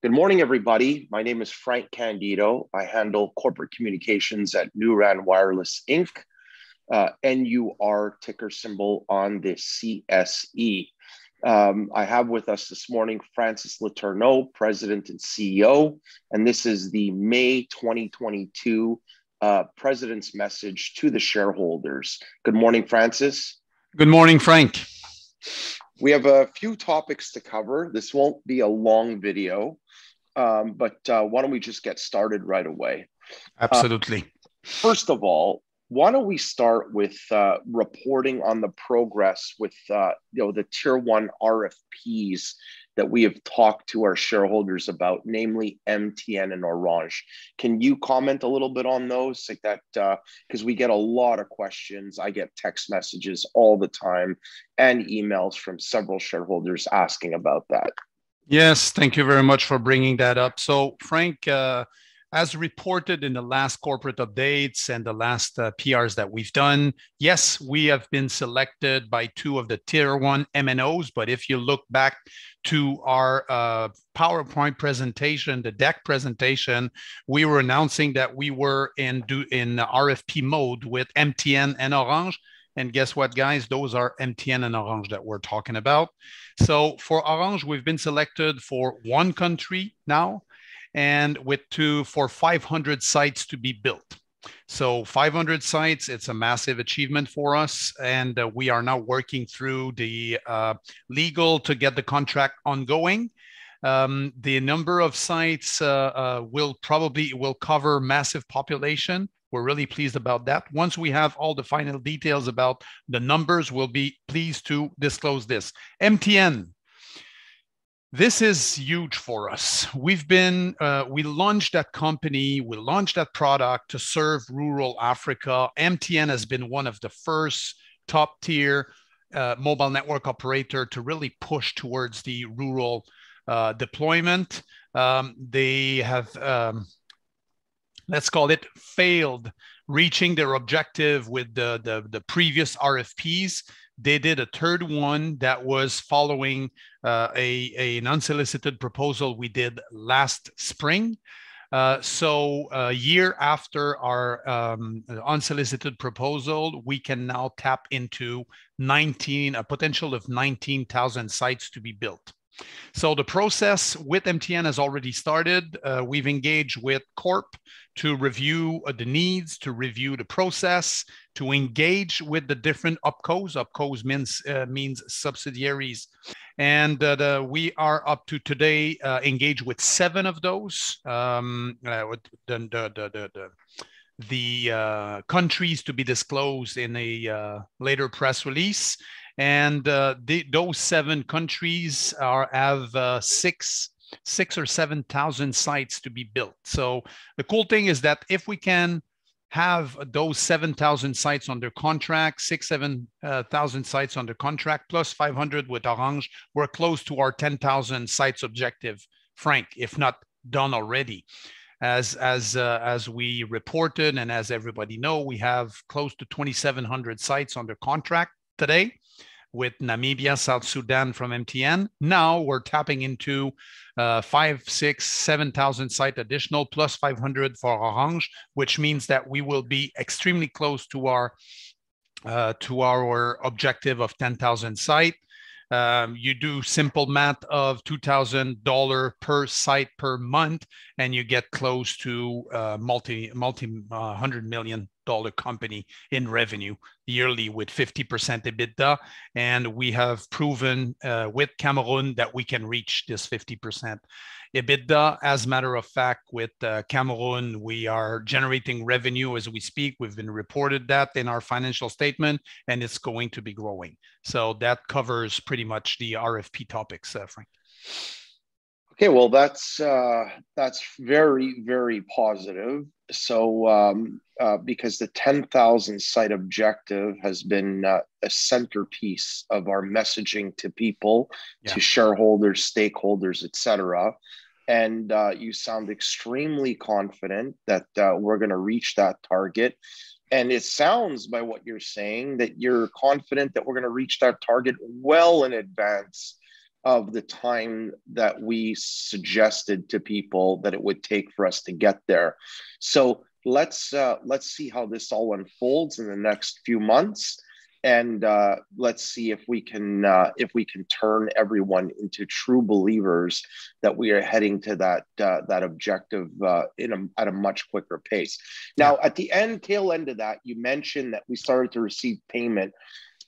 Good morning, everybody. My name is Frank Candido. I handle corporate communications at NuRAN Wireless, Inc. NUR ticker symbol on the CSE. I have with us this morning Francis Letourneau, President and CEO, and this is the May 2022 President's message to the shareholders. Good morning, Francis. Good morning, Frank. We have a few topics to cover. This won't be a long video, but why don't we just get started right away? Absolutely. First of all, why don't we start with reporting on the progress with the tier one RFPs that we have talked to our shareholders about, namely MTN and Orange. Can you comment a little bit on those, like that? Because we get a lot of questions. I get text messages all the time and emails from several shareholders asking about that. Yes, thank you very much for bringing that up. So, Frank, as reported in the last corporate updates and the last PRs that we've done, yes, we have been selected by two of the tier one MNOs. But if you look back to our PowerPoint presentation, the deck presentation, we were announcing that we were in RFP mode with MTN and Orange. And guess what, guys? Those are MTN and Orange that we're talking about. So for Orange, we've been selected for one country now, and for 500 sites to be built. So 500 sites, it's a massive achievement for us. And we are now working through the legal to get the contract ongoing. The number of sites will cover massive population. We're really pleased about that. Once we have all the final details about the numbers, we'll be pleased to disclose this. MTN. This is huge for us. We launched that company, we launched that product to serve rural Africa. MTN has been one of the first top tier mobile network operator to really push towards the rural deployment. They have, let's call it, failed reaching their objective with the previous RFPs. They did a third one that was following an unsolicited proposal we did last spring. So a year after our unsolicited proposal, we can now tap into a potential of 19,000 sites to be built. So the process with MTN has already started. We've engaged with Corp to review the needs, to review the process, to engage with the different OpCos. OpCos means subsidiaries. And we are up to today engaged with 7 of those. The countries to be disclosed in a later press release. And those 7 countries have 6,000 or 7,000 sites to be built. So the cool thing is that if we can have those 7,000 sites under contract, 7,000 sites under contract, plus 500 with Orange, we're close to our 10,000 sites objective, Frank, if not done already. As we reported and as everybody know, we have close to 2,700 sites under contract today with Namibia, South Sudan from MTN. Now we're tapping into 5,000, 6,000, 7,000 site additional plus 500 for Orange, which means that we will be extremely close to our objective of 10,000 site. You do simple math of $2,000 per site per month, and you get close to multi $100 million company in revenue yearly with 50% EBITDA. And we have proven with Cameroon that we can reach this 50% EBITDA. As a matter of fact, with Cameroon, we are generating revenue as we speak. We've been reported that in our financial statement, and it's going to be growing. So that covers pretty much the RFP topics, Frank. Okay, well, that's very, very positive. So because the 10,000 site objective has been a centerpiece of our messaging to people, to shareholders, stakeholders, etc. And you sound extremely confident that we're going to reach that target. And it sounds, by what you're saying, that you're confident that we're going to reach that target well in advance of the time that we suggested to people that it would take for us to get there. So let's see how this all unfolds in the next few months, and let's see if we can turn everyone into true believers that we are heading to that objective at a much quicker pace. Now, at the tail end of that, you mentioned that we started to receive payment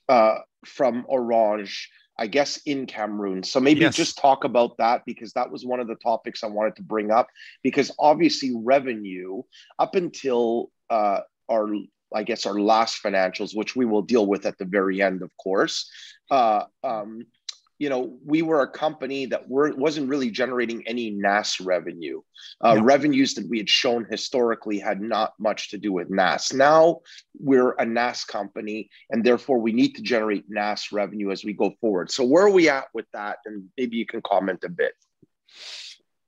from Orange, I guess, in Cameroon. So maybe just talk about that, because that was one of the topics I wanted to bring up, because obviously revenue up until our last financials, which we will deal with at the very end, of course, we were a company that wasn't really generating any NAS revenue. Revenues that we had shown historically had not much to do with NAS. Now we're a NAS company, and therefore we need to generate NAS revenue as we go forward. So where are we at with that? And maybe you can comment a bit.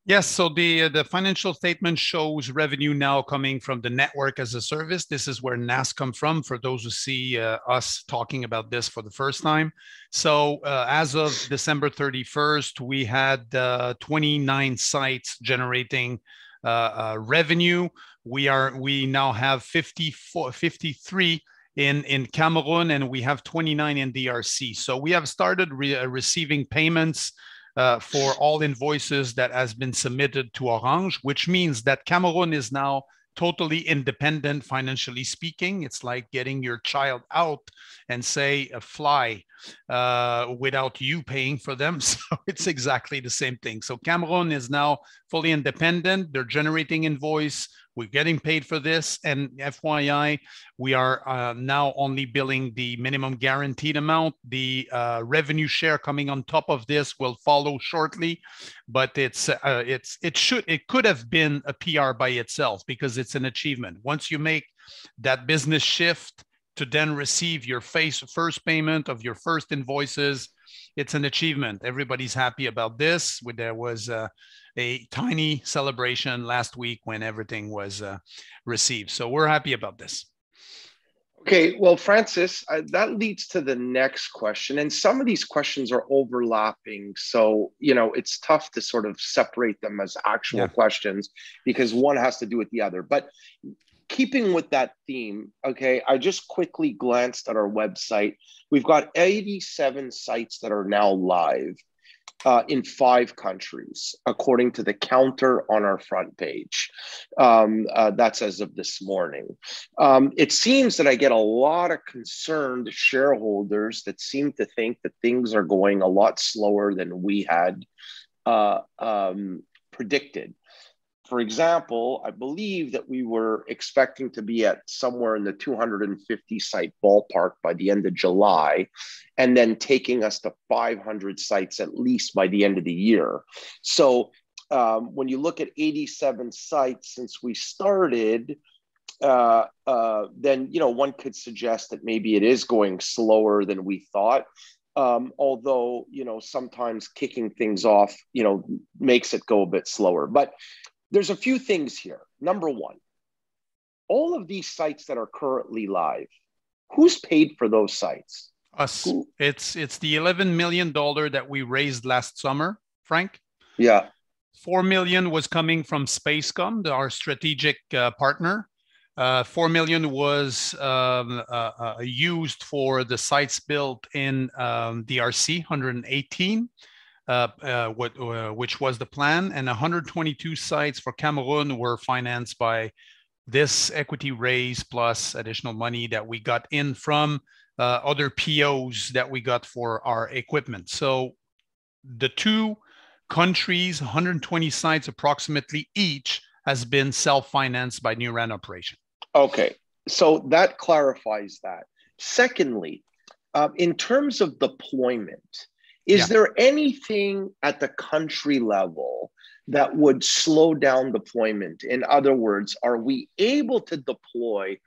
Yes, so the financial statement shows revenue now coming from the network as a service. This is where NAS come from, for those who see us talking about this for the first time. So as of December 31st, we had 29 sites generating revenue. We now have 53 in Cameroon, and we have 29 in DRC. So we have started receiving payments for all invoices that has been submitted to Orange, which means that Cameroon is now totally independent financially speaking. It's like getting your child out and say fly without you paying for them. So it's exactly the same thing. So Cameroon is now fully independent. They're generating invoice. We're getting paid for this. And FYI, we are now only billing the minimum guaranteed amount. The revenue share coming on top of this will follow shortly, but it could have been a PR by itself, because it's an achievement. Once you make that business shift to then receive your first payment of your first invoices, it's an achievement. Everybody's happy about this. There was a tiny celebration last week when everything was received. So we're happy about this. Okay, well, Francis, that leads to the next question. And some of these questions are overlapping. So, it's tough to sort of separate them as actual questions, because one has to do with the other. But keeping with that theme, okay, I just quickly glanced at our website. We've got 87 sites that are now live in 5 countries, according to the counter on our front page. That's as of this morning. It seems that I get a lot of concerned shareholders that seem to think that things are going a lot slower than we had predicted. For example, I believe that we were expecting to be at somewhere in the 250 site ballpark by the end of July, and then taking us to 500 sites at least by the end of the year. So when you look at 87 sites since we started, then one could suggest that maybe it is going slower than we thought. Although sometimes kicking things off makes it go a bit slower. But there's a few things here. Number one, all of these sites that are currently live, who's paid for those sites? Us. It's the $11 million that we raised last summer, Frank. Yeah. $4 million was coming from Spacecom, our strategic partner. $4 million was used for the sites built in DRC, 118. Which was the plan, and 122 sites for Cameroon were financed by this equity raise plus additional money that we got in from other POs that we got for our equipment. So the 2 countries, 120 sites approximately each, has been self-financed by NuRAN operation. Okay, so that clarifies that. Secondly, in terms of deployment, is there anything at the country level that would slow down deployment? In other words, are we able to deploy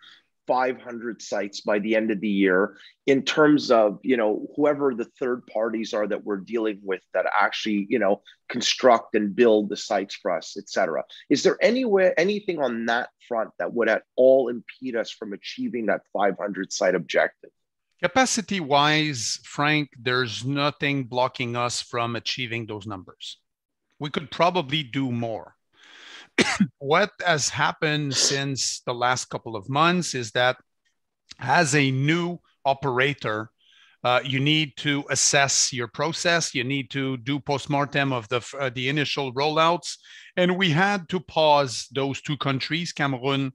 500 sites by the end of the year in terms of, whoever the third parties are that we're dealing with that actually, construct and build the sites for us, et cetera? Is there anything on that front that would at all impede us from achieving that 500 site objective? Capacity-wise, Frank, there's nothing blocking us from achieving those numbers. We could probably do more. What has happened since the last couple of months is that as a new operator, you need to assess your process. You need to do postmortem of the initial rollouts. And we had to pause those two countries, Cameroon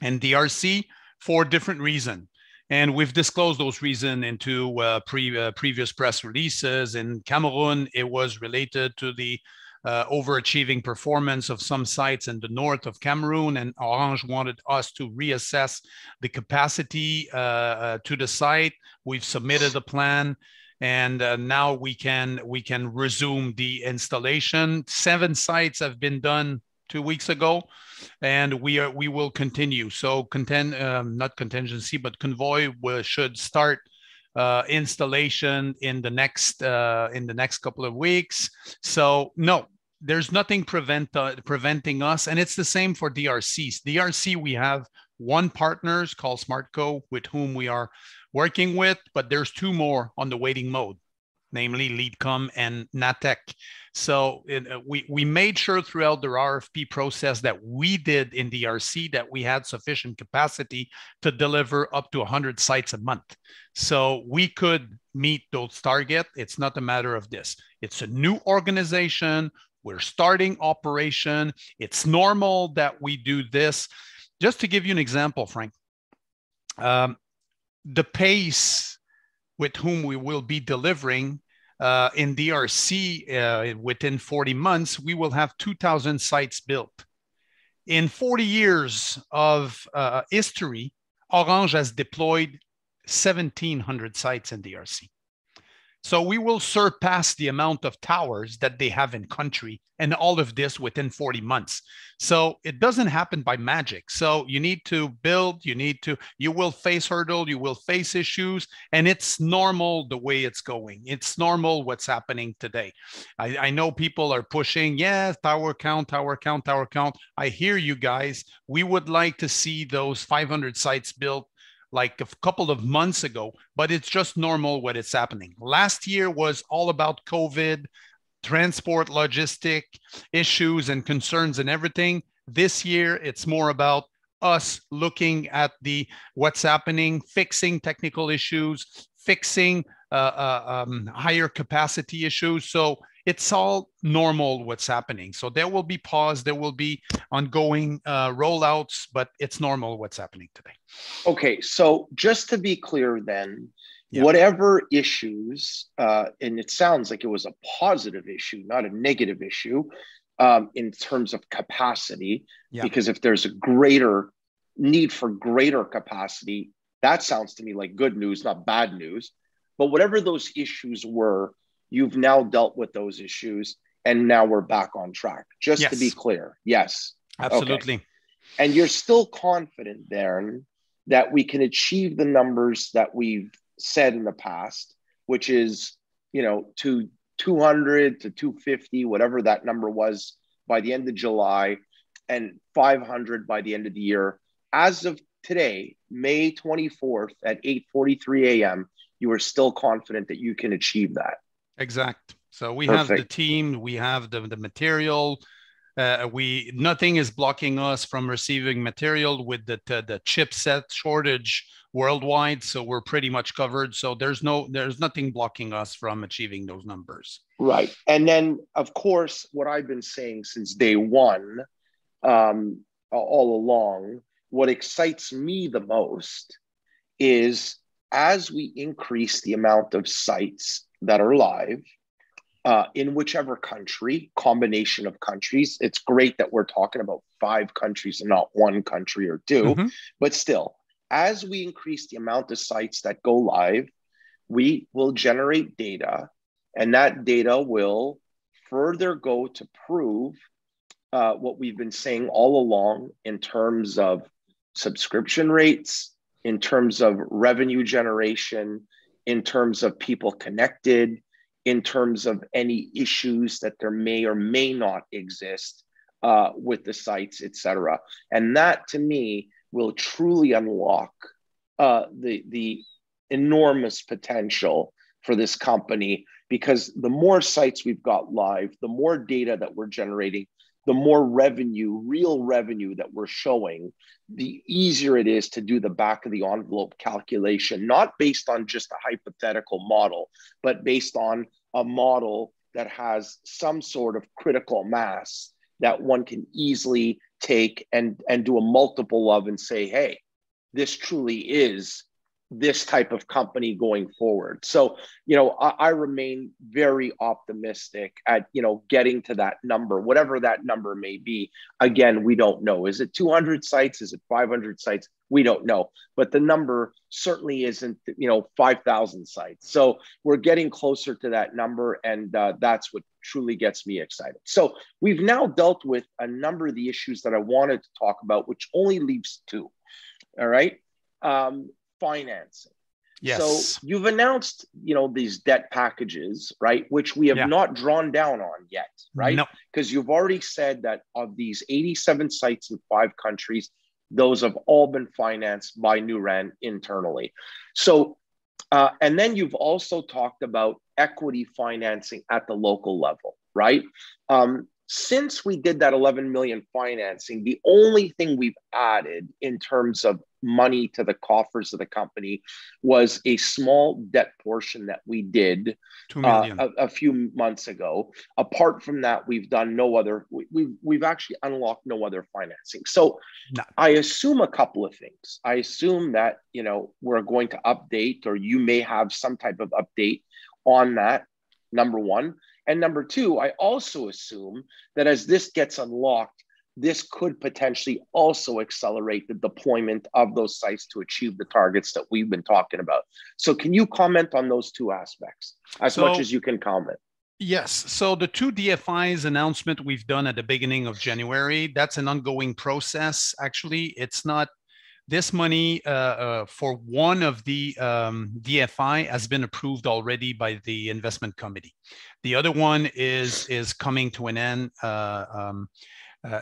and DRC, for different reasons. And we've disclosed those reasons into previous press releases. In Cameroon, it was related to the overachieving performance of some sites in the north of Cameroon, and Orange wanted us to reassess the capacity to the site. We've submitted a plan, and now we can resume the installation. 7 sites have been done 2 weeks ago, and we will continue. So not contingency, but convoy should start installation in the next couple of weeks. So no, there's nothing preventing us, and it's the same for DRC. DRC, we have one partner called SmartCo with whom we are working with, but there's 2 more on the waiting mode, namely Leadcom and Natec. So we made sure throughout the RFP process that we did in DRC that we had sufficient capacity to deliver up to 100 sites a month. So we could meet those targets. It's not a matter of this. It's a new organization. We're starting operation. It's normal that we do this. Just to give you an example, Frank, the pace with whom we will be delivering in DRC within 40 months, we will have 2,000 sites built. In 40 years of history, Orange has deployed 1,700 sites in DRC. So we will surpass the amount of towers that they have in country, and all of this within 40 months. So it doesn't happen by magic. So you need to build, you will face hurdle, you will face issues, and it's normal the way it's going. It's normal what's happening today. I know people are pushing, yeah, tower count. I hear you guys. We would like to see those 500 sites built like a couple of months ago, but it's just normal what is happening. Last year was all about COVID, transport, logistic issues and concerns and everything. This year, it's more about us looking at what's happening, fixing technical issues, fixing higher capacity issues. So it's all normal what's happening. So there will be pause, there will be ongoing rollouts, but it's normal what's happening today. Okay, so just to be clear then, whatever issues, and it sounds like it was a positive issue, not a negative issue, in terms of capacity, because if there's a greater need for greater capacity, that sounds to me like good news, not bad news. But whatever those issues were, you've now dealt with those issues, and now we're back on track. Just to be clear, yes. Absolutely. Okay. And you're still confident, Darren, that we can achieve the numbers that we've said in the past, which is, to 200 to 250, whatever that number was by the end of July, and 500 by the end of the year. As of today, May 24th at 8:43 a.m., you are still confident that you can achieve that. Exact. So we have the team, we have the material. Nothing is blocking us from receiving material with the chipset shortage worldwide. So we're pretty much covered. So there's nothing blocking us from achieving those numbers. Right. And then, of course, what I've been saying since day one, all along, what excites me the most is as we increase the amount of sites that are live, in whichever country, combination of countries. It's great that we're talking about 5 countries and not 1 country or 2, but still, as we increase the amount of sites that go live, we will generate data, and that data will further go to prove what we've been saying all along in terms of subscription rates, in terms of revenue generation, in terms of people connected, in terms of any issues that there may or may not exist with the sites, etc. And that, to me, will truly unlock the enormous potential for this company, because the more sites we've got live, the more data that we're generating, the more revenue, real revenue that we're showing, the easier it is to do the back of the envelope calculation, not based on just a hypothetical model, but based on a model that has some sort of critical mass that one can easily take and do a multiple of and say, hey, this truly is this type of company going forward. So, I remain very optimistic at, getting to that number, whatever that number may be. Again, we don't know. Is it 200 sites? Is it 500 sites? We don't know. But the number certainly isn't, 5,000 sites. So we're getting closer to that number. And that's what truly gets me excited. So we've now dealt with a number of the issues that I wanted to talk about, which only leaves two. All right. Financing. Yes. So you've announced, these debt packages, right, which we have not drawn down on yet, right? No. Because you've already said that of these 87 sites in 5 countries, those have all been financed by NuRAN internally. So, and then you've also talked about equity financing at the local level, right? Since we did that 11 million financing, the only thing we've added in terms of money to the coffers of the company was a small debt portion that we did 2 million. A few months ago. Apart from that, we've done no other, we've actually unlocked no other financing. So I assume a couple of things. I assume that, we're going to update, or you may have some type of update on that, number one. And number two, I also assume that as this gets unlocked, this could potentially also accelerate the deployment of those sites to achieve the targets that we've been talking about. So can you comment on those two aspects as much as you can comment? Yes. So the 2 DFIs announcement we've done at the beginning of January, that's an ongoing process. Actually, it's not this money for one of the DFI has been approved already by the investment committee. The other one is coming to an end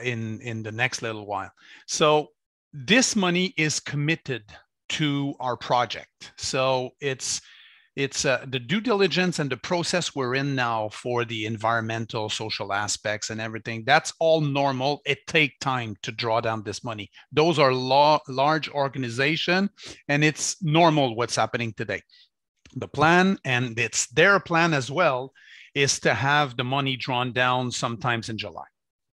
in the next little while. So this money is committed to our project. So it's the due diligence and the process we're in now for the environmental, social aspects and everything. That's all normal. It takes time to draw down this money. Those are large organizations, and it's normal what's happening today. The plan, and it's their plan as well, is to have the money drawn down sometimes in July.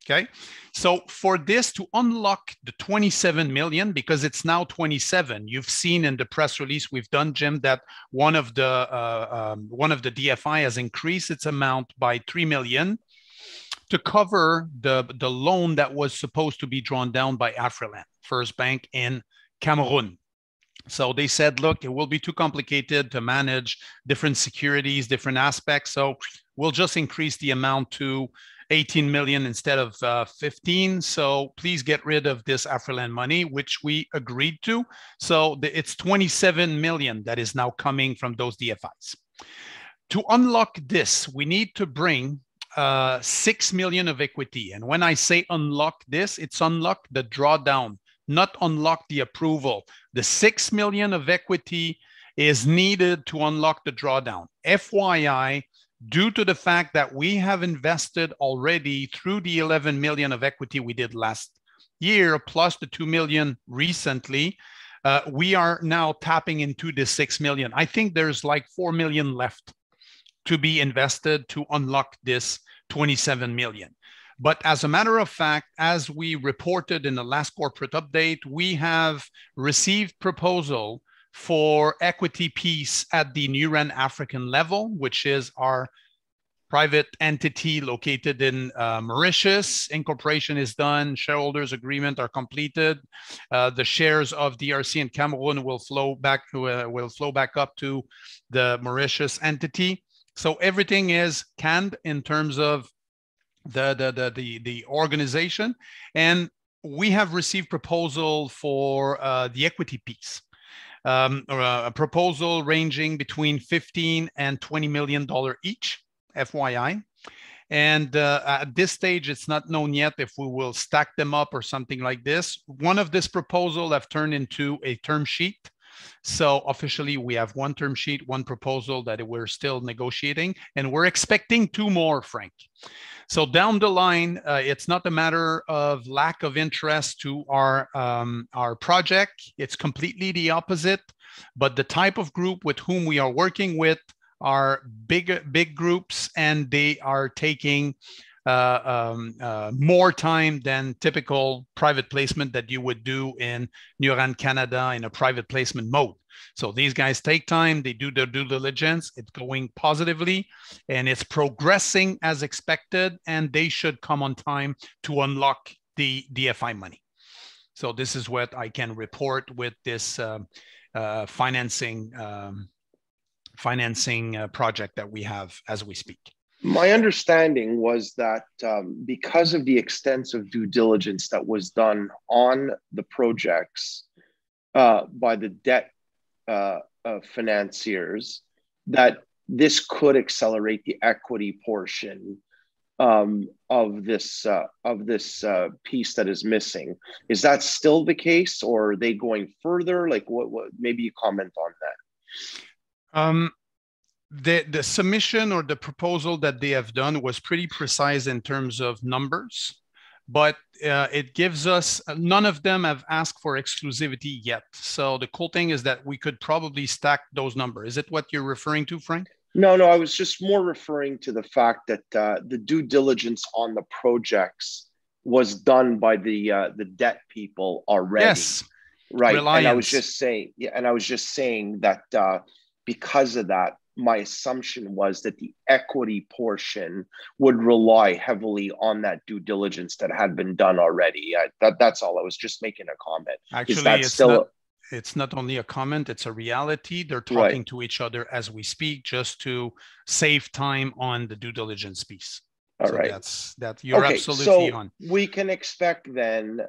Okay, so for this to unlock the 27 million, because it's now 27, you've seen in the press release we've done, Jim, that one of the DFI has increased its amount by 3 million to cover the loan that was supposed to be drawn down by Afriland, First Bank in Cameroon. So they said, look, it will be too complicated to manage different securities, different aspects. So we'll just increase the amount to 18 million instead of 15. So please get rid of this Afriland money, which we agreed to. So it's 27 million that is now coming from those DFIs. To unlock this, we need to bring 6 million of equity. And when I say unlock this, it's unlock the drawdown, not unlock the approval. The 6 million of equity is needed to unlock the drawdown. FYI, due to the fact that we have invested already through the 11 million of equity we did last year, plus the 2 million recently, we are now tapping into the 6 million. I think there's like 4 million left to be invested to unlock this 27 million. But as a matter of fact, as we reported in the last corporate update, we have received proposal for equity piece at the NuRAN African level, which is our private entity located in Mauritius. Incorporation is done, shareholders agreement are completed. The shares of DRC and Cameroon will flow back up to the Mauritius entity. So everything is canned in terms of the organization, and we have received proposal for the equity piece. A proposal ranging between $15 and $20 million each, FYI. And at this stage, it's not known yet if we will stack them up or something like this. One of this proposal have turned into a term sheet. So officially, we have one term sheet, one proposal that we're still negotiating, and we're expecting two more, Frank. So down the line, it's not a matter of lack of interest to our project. It's completely the opposite. But the type of group with whom we are working with are big groups, and they are taking more time than typical private placement that you would do in NuRAN Canada in a private placement mode. So these guys take time, they do their due diligence, it's going positively, and it's progressing as expected, and they should come on time to unlock the DFI money. So this is what I can report with this financing project that we have as we speak. My understanding was that because of the extensive due diligence that was done on the projects by the debt financiers, that this could accelerate the equity portion of this piece that is missing. Is that still the case, or are they going further? Like, what maybe you comment on that. The submission or the proposal that they have done was pretty precise in terms of numbers, but it gives us, none of them have asked for exclusivity yet. So the cool thing is that we could probably stack those numbers. Is it what you're referring to, Frank? No, I was just more referring to the fact that the due diligence on the projects was done by the debt people already. Yes. Right. Reliance. And I was just saying that because of that, my assumption was that the equity portion would rely heavily on that due diligence that had been done already. That's all. I was just making a comment. Actually, it's not only a comment, it's a reality. They're talking to each other as we speak, just to save time on the due diligence piece. All right. You're absolutely on. We can expect then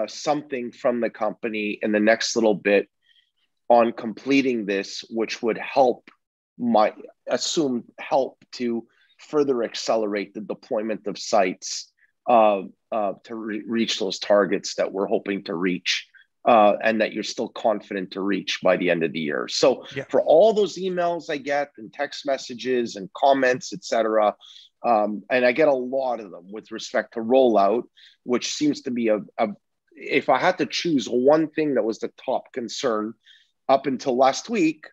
something from the company in the next little bit on completing this, which would help to further accelerate the deployment of sites to reach those targets that we're hoping to reach, and that you're still confident to reach by the end of the year. So for all those emails I get and text messages and comments, etc., and I get a lot of them with respect to rollout, which seems to be if I had to choose one thing that was the top concern up until last week,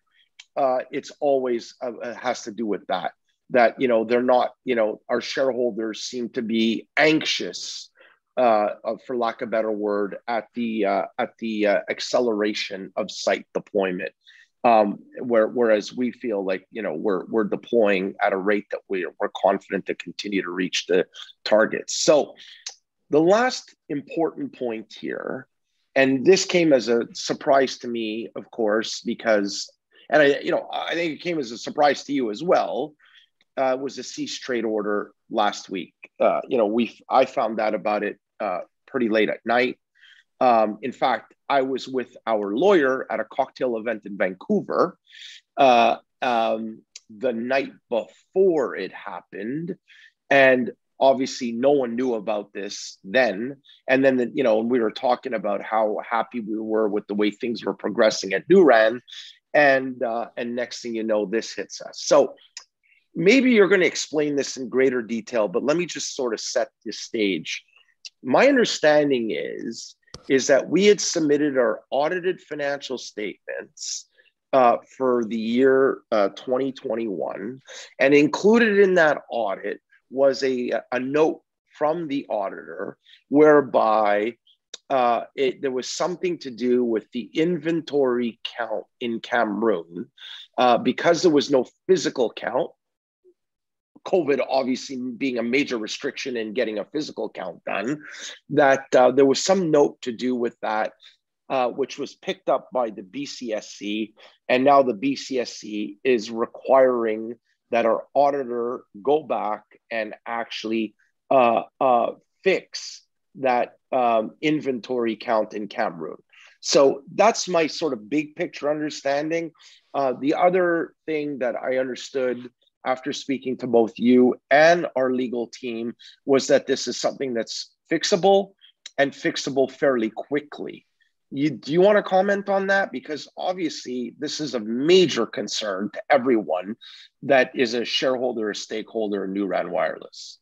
it's always has to do with that they're not, our shareholders seem to be anxious, for lack of a better word, at the acceleration of site deployment, whereas we feel like we're deploying at a rate that we're confident to continue to reach the targets. So the last important point here, and this came as a surprise to me, of course, because, and I think it came as a surprise to you as well, was a cease trade order last week. I found out about it pretty late at night. In fact, I was with our lawyer at a cocktail event in Vancouver the night before it happened, and obviously no one knew about this then. And then we were talking about how happy we were with the way things were progressing at NuRAN. And next thing you know, this hits us. So maybe you're going to explain this in greater detail, but let me just sort of set the stage. My understanding is that we had submitted our audited financial statements for the year 2021, and included in that audit was a note from the auditor whereby there was something to do with the inventory count in Cameroon, because there was no physical count, COVID obviously being a major restriction in getting a physical count done, that there was some note to do with that, which was picked up by the BCSC. And now the BCSC is requiring that our auditor go back and actually fix that inventory count in Cameroon. So that's my sort of big picture understanding. The other thing that I understood after speaking to both you and our legal team was that this is something that's fixable, and fixable fairly quickly. do you want to comment on that? Because obviously this is a major concern to everyone that is a shareholder or stakeholder in NuRAN Wireless.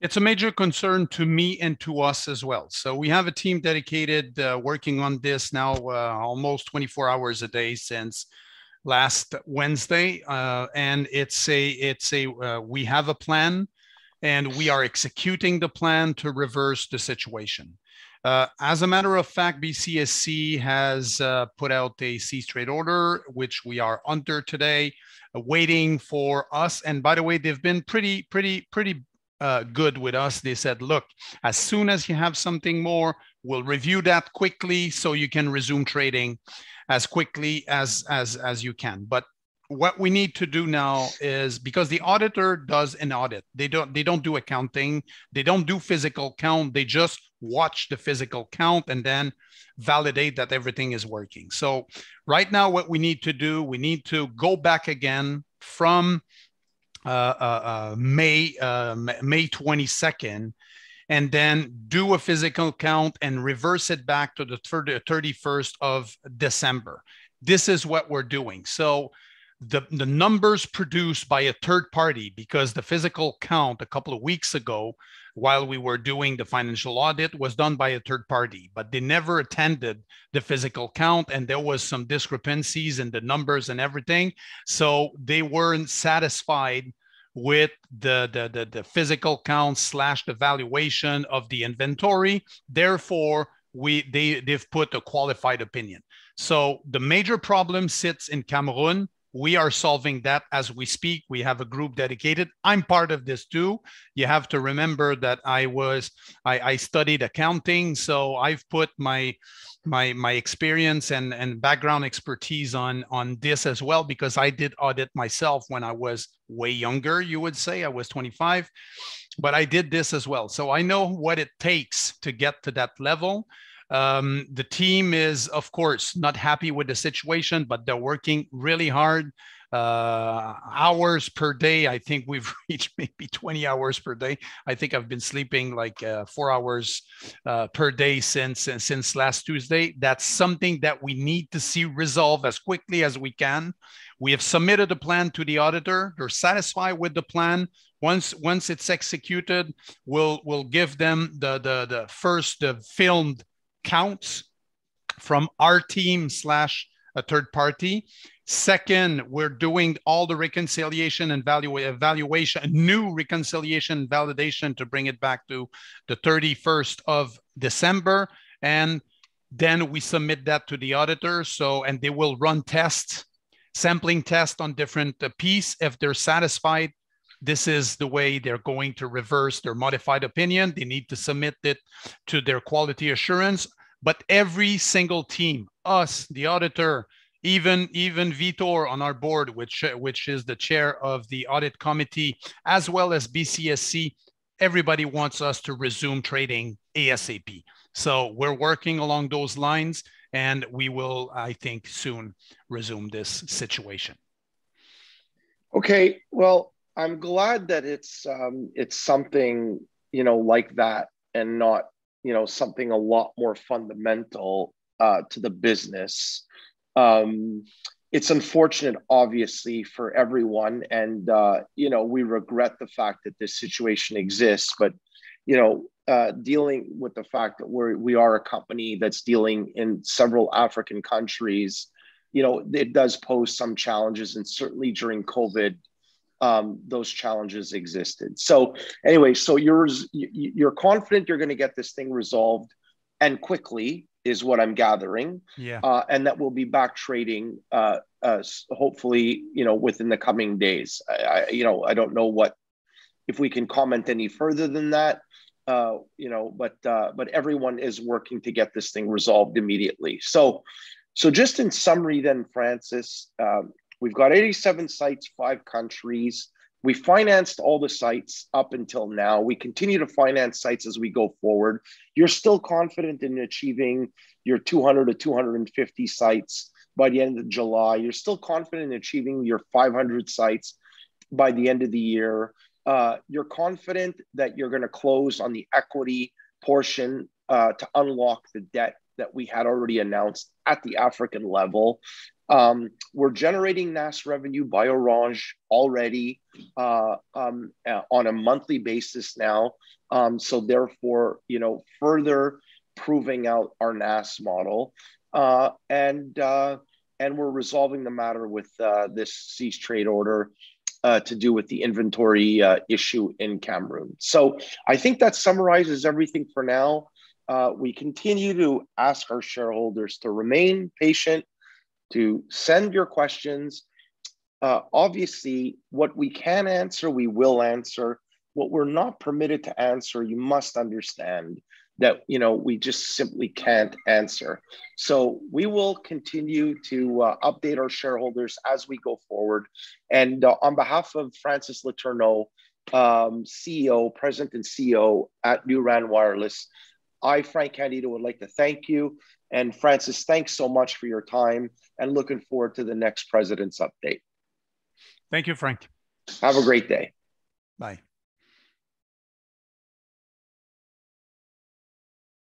It's a major concern to me and to us as well. So we have a team dedicated working on this now almost 24 hours a day since last Wednesday, and we have a plan, and we are executing the plan to reverse the situation. As a matter of fact, BCSC has put out a cease trade order, which we are under today, waiting for us. And by the way, they've been pretty good with us. They said, look, as soon as you have something more, we'll review that quickly so you can resume trading as quickly as you can. But what we need to do now is, because the auditor does an audit, they don't do accounting, they don't do physical count, they just watch the physical count and then validate that everything is working. So right now, what we need to do, we need to go back again from May 22nd, and then do a physical count and reverse it back to the 31st of December. This is what we're doing. So the numbers produced by a third party, because the physical count a couple of weeks ago, while we were doing the financial audit, was done by a third party, but they never attended the physical count, and there was some discrepancies in the numbers and everything. So they weren't satisfied with the physical count / the valuation of the inventory. Therefore, they've put a qualified opinion. So the major problem sits in Cameroon. We are solving that as we speak. We have a group dedicated. I'm part of this too. You have to remember that I studied accounting, so I've put my experience and background expertise on this as well, because I did audit myself when I was way younger, you would say. I was 25, but I did this as well. So I know what it takes to get to that level. The team is, of course, not happy with the situation, but they're working really hard. Hours per day, I think we've reached maybe 20 hours per day. I think I've been sleeping like 4 hours per day since last Tuesday. That's something that we need to see resolve as quickly as we can. We have submitted a plan to the auditor. They're satisfied with the plan. Once it's executed, we'll give them the first filmed counts from our team / a third party. Second, we're doing all the reconciliation and evaluation, new reconciliation and validation to bring it back to the 31st of December. And then we submit that to the auditor. And they will run tests, sampling tests on different pieces. If they're satisfied, this is the way they're going to reverse their modified opinion. They need to submit it to their quality assurance. But every single team, us, the auditor, even Vitor on our board, which is the chair of the audit committee, as well as BCSC, everybody wants us to resume trading ASAP. So we're working along those lines, and we will, I think, soon resume this situation. Okay, well, I'm glad that it's something, like that, and not, something a lot more fundamental to the business. It's unfortunate, obviously, for everyone, and we regret the fact that this situation exists. But dealing with the fact that we are a company that's dealing in several African countries, it does pose some challenges, and certainly during COVID, those challenges existed. So anyway, so you're confident you're going to get this thing resolved, and quickly, is what I'm gathering. Yeah. And that we'll be back trading, hopefully, within the coming days. I don't know if we can comment any further than that, but everyone is working to get this thing resolved immediately. So just in summary then, Francis, we've got 87 sites, 5 countries. We financed all the sites up until now. We continue to finance sites as we go forward. You're still confident in achieving your 200 to 250 sites by the end of July. You're still confident in achieving your 500 sites by the end of the year. You're confident that you're going to close on the equity portion to unlock the debt that we had already announced at the African level. We're generating NAS revenue by Orange already on a monthly basis now. So therefore, further proving out our NAS model. And we're resolving the matter with this cease trade order to do with the inventory issue in Cameroon. So I think that summarizes everything for now. We continue to ask our shareholders to remain patient, to send your questions. Obviously, what we can answer, we will answer. What we're not permitted to answer, you must understand that we just simply can't answer. So we will continue to update our shareholders as we go forward. And on behalf of Francis Letourneau, President and CEO at NuRAN Wireless, I, Frank Candido, would like to thank you. And Francis, thanks so much for your time, and looking forward to the next President's Update. Thank you, Frank. Have a great day. Bye.